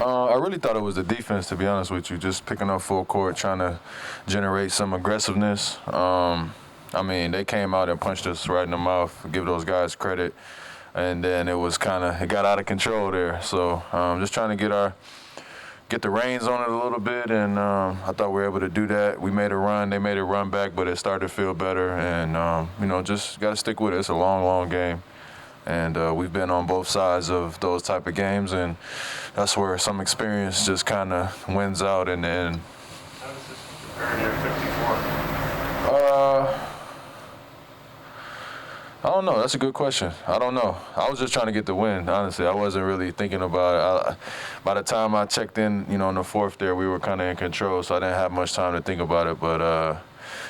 I really thought it was the defense, to be honest with you, just picking up full court, trying to generate some aggressiveness. I mean, they came out and punched us right in the mouth, give those guys credit, and then it got out of control there. So just trying to get the reins on it a little bit, and I thought we were able to do that. We made a run, they made a run back, but it started to feel better, and just got to stick with it. It's a long, long game. And we've been on both sides of those type of games, and that's where some experience just kind of wins out in the end. How does this compare to your 54? I don't know. That's a good question. I don't know. I was just trying to get the win, honestly. I wasn't really thinking about it. By the time I checked in, in the fourth there, we were kind of in control, so I didn't have much time to think about it. But,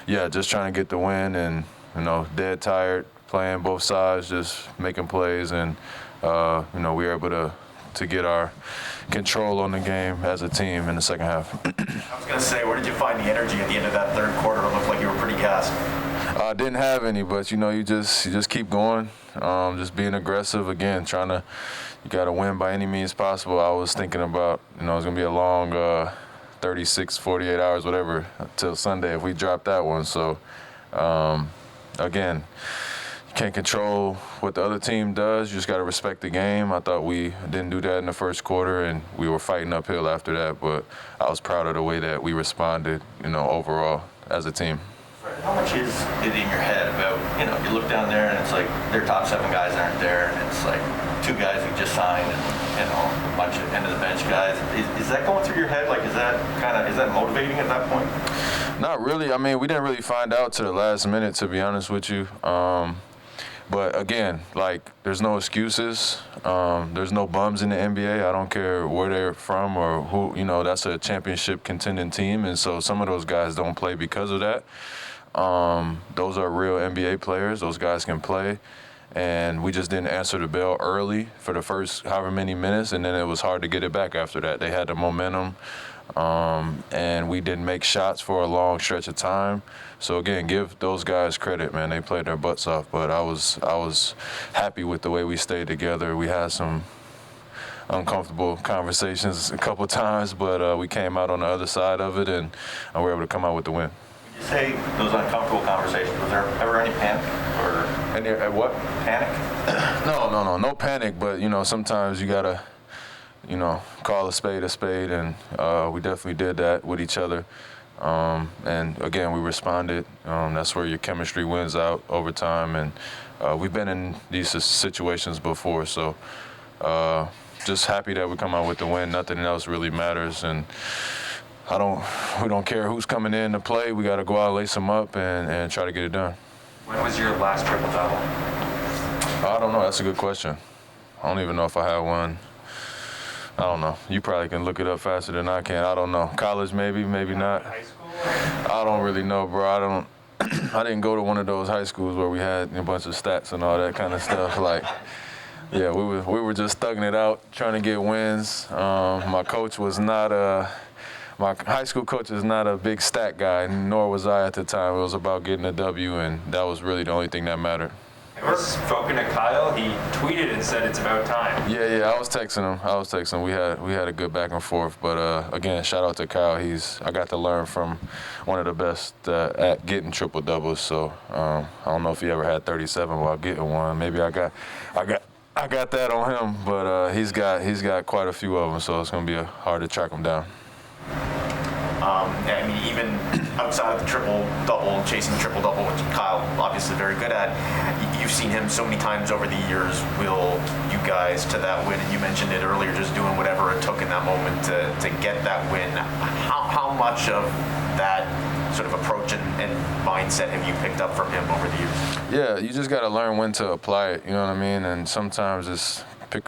yeah, just trying to get the win and, dead tired. Playing both sides, just making plays, and we were able to get our control on the game as a team in the second half. I was going to say, where did you find the energy at the end of that third quarter? It looked like you were pretty gassed. I didn't have any, but you just keep going, just being aggressive. Again, you got to win by any means possible. I was thinking about, it's going to be a long 36, 48 hours, whatever, until Sunday if we drop that one. So, again. Can't control what the other team does. You just got to respect the game. I thought we didn't do that in the first quarter, and we were fighting uphill after that. But I was proud of the way that we responded, overall as a team. How much is it in your head about, you look down there and it's like their top 7 guys aren't there, and it's like 2 guys who just signed and, a bunch of end of the bench guys. Is that going through your head? Like, is that motivating at that point? Not really. I mean, we didn't really find out to the last minute, to be honest with you. But again, there's no excuses. There's no bums in the NBA. I don't care where they're from or who, that's a championship contending team. And so some of those guys don't play because of that. Those are real NBA players. Those guys can play. And we just didn't answer the bell early for the first however many minutes. And then it was hard to get it back after that. They had the momentum. And we didn't make shots for a long stretch of time. So again, give those guys credit, man. They played their butts off. But I was happy with the way we stayed together. We had some uncomfortable conversations a couple times, but we came out on the other side of it, and we were able to come out with the win. Would you say those uncomfortable conversations, was there ever any panic? What? Panic? No panic. But sometimes you gotta. Call a spade, and we definitely did that with each other. And again, we responded. That's where your chemistry wins out over time. And we've been in these situations before, so just happy that we come out with the win. Nothing else really matters, and we don't care who's coming in to play. We got to go out, lace them up, and try to get it done. When was your last triple-double? I don't know. That's a good question. I don't even know if I had one. I don't know. You probably can look it up faster than I can. I don't know. College, maybe not. High school? I don't really know, bro. I didn't go to one of those high schools where we had a bunch of stats and all that kind of stuff. Yeah, we were just thugging it out, trying to get wins. My high school coach is not a big stat guy, nor was I at the time. It was about getting a W, and that was really the only thing that mattered. I was spoken to Kyle. He tweeted and said it's about time. Yeah. I was texting him. We had a good back and forth. But again, shout out to Kyle. I got to learn from one of the best at getting triple doubles. So I don't know if he ever had 37 while getting one. Maybe I got that on him. But he's got quite a few of them. So it's gonna be hard to track him down. I mean, even outside of the triple-double, chasing the triple-double, which Kyle obviously very good at, you've seen him so many times over the years will you guys to that win, and you mentioned it earlier, just doing whatever it took in that moment to get that win. How much of that sort of approach and mindset have you picked up from him over the years? Yeah, you just got to learn when to apply it, you know what I mean? And sometimes it's I'm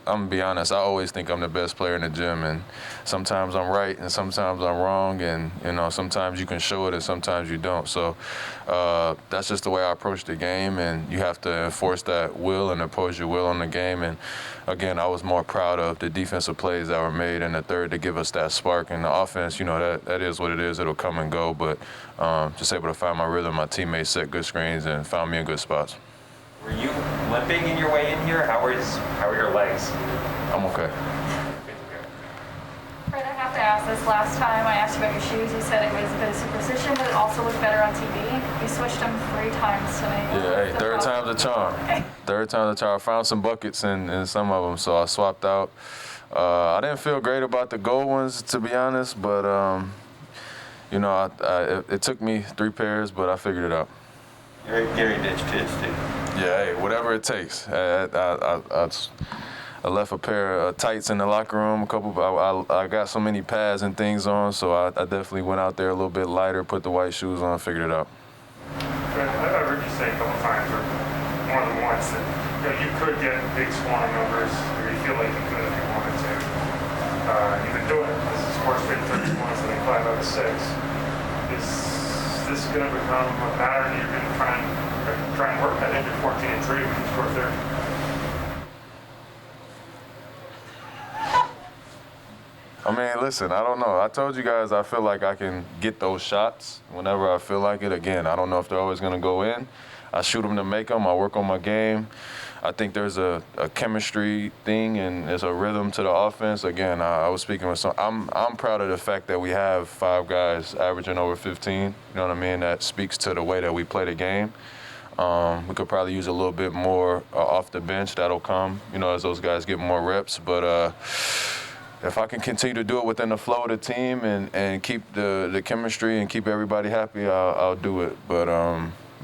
gonna be honest, I always think I'm the best player in the gym, and sometimes I'm right and sometimes I'm wrong, and sometimes you can show it and sometimes you don't. So that's just the way I approach the game, and you have to enforce that will and impose your will on the game. And again, I was more proud of the defensive plays that were made in the third to give us that spark. And the offense, that is what it is. It'll come and go, but just able to find my rhythm. My teammates set good screens and found me in good spots. Were you limping in your way in here? How are your legs? I'm okay. Fred, I have to ask this. Last time I asked you about your shoes, you said it was a bit of superstition, but it also looked better on TV. You switched them 3 times tonight. Yeah, hey, third time's a charm. Third time's a charm. I found some buckets in some of them, so I swapped out. I didn't feel great about the gold ones, to be honest, but you know, it took me 3 pairs, but I figured it out. Gary ditched his too. Yeah, hey, whatever it takes. I left a pair of tights in the locker room. I got so many pads and things on, so I definitely went out there a little bit lighter, put the white shoes on, figured it out. I've heard you say a couple times, or more than once, that you could get big scoring numbers, or you feel like you could if you wanted to. You've been doing it. This is sports big 30 points, I think 5 out of 6. Is this going to become a pattern you're going to try and work? I think you're 14-3 when you score 30. I mean, listen, I don't know. I told you guys I feel like I can get those shots whenever I feel like it. Again, I don't know if they're always going to go in. I shoot them to make them. I work on my game. I think there's a chemistry thing and there's a rhythm to the offense. Again, I was speaking with some. I'm proud of the fact that we have 5 guys averaging over 15. You know what I mean? That speaks to the way that we play the game. We could probably use a little bit more off the bench. That'll come, you know, as those guys get more reps. But if I can continue to do it within the flow of the team and keep the chemistry and keep everybody happy, I'll do it. But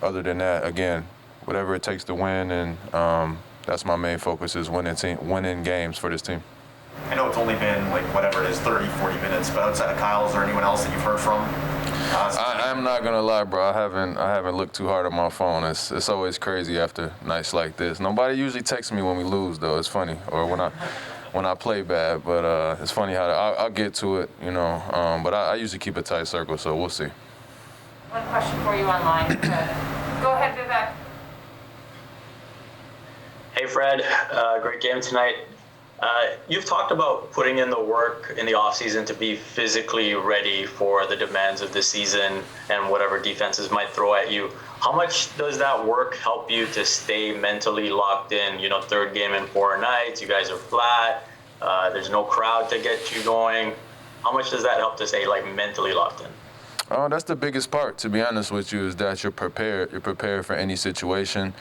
other than that, again, whatever it takes to win, and that's my main focus is winning games for this team. I know it's only been like whatever it is, 30, 40 minutes, but outside of Kyle, is there anyone else that you've heard from? I'm not gonna lie, bro. I haven't looked too hard at my phone. It's always crazy after nights like this. Nobody usually texts me when we lose, though. It's funny, or when I play bad. But it's funny how I'll get to it, you know. But I usually keep a tight circle, so we'll see. One question for you online. Go ahead, Vivek. Hey, Fred. Great game tonight. You've talked about putting in the work in the offseason to be physically ready for the demands of the season and whatever defenses might throw at you. How much does that work help you to stay mentally locked in? You know, 3rd game in 4 nights, you guys are flat, there's no crowd to get you going. How much does that help to stay, like, mentally locked in? Oh, that's the biggest part, to be honest with you, is that you're prepared. You're prepared for any situation.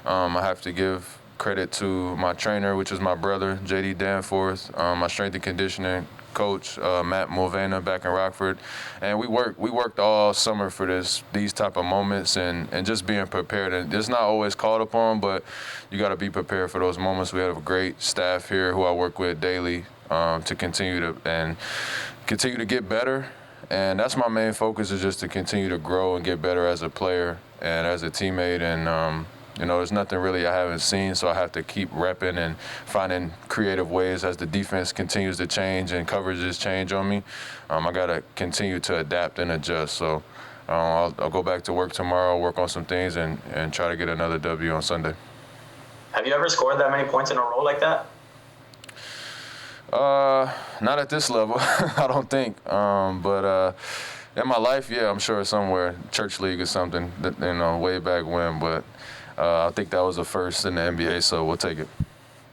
I have to give credit to my trainer, which is my brother, JD Danforth, my strength and conditioning coach, Matt Mulvaney back in Rockford. And we worked all summer for these type of moments and just being prepared. And it's not always called upon, but you got to be prepared for those moments. We have a great staff here who I work with daily to continue to get better. And that's my main focus, is just to continue to grow and get better as a player and as a teammate. And you know, there's nothing really I haven't seen, so I have to keep repping and finding creative ways as the defense continues to change and coverages change on me. I got to continue to adapt and adjust. So I'll go back to work tomorrow, work on some things, and try to get another W on Sunday. Have you ever scored that many points in a row like that? Not at this level, I don't think. But in my life, yeah, I'm sure somewhere, church league or something, you know, way back when. But I think that was the first in the NBA, so we'll take it.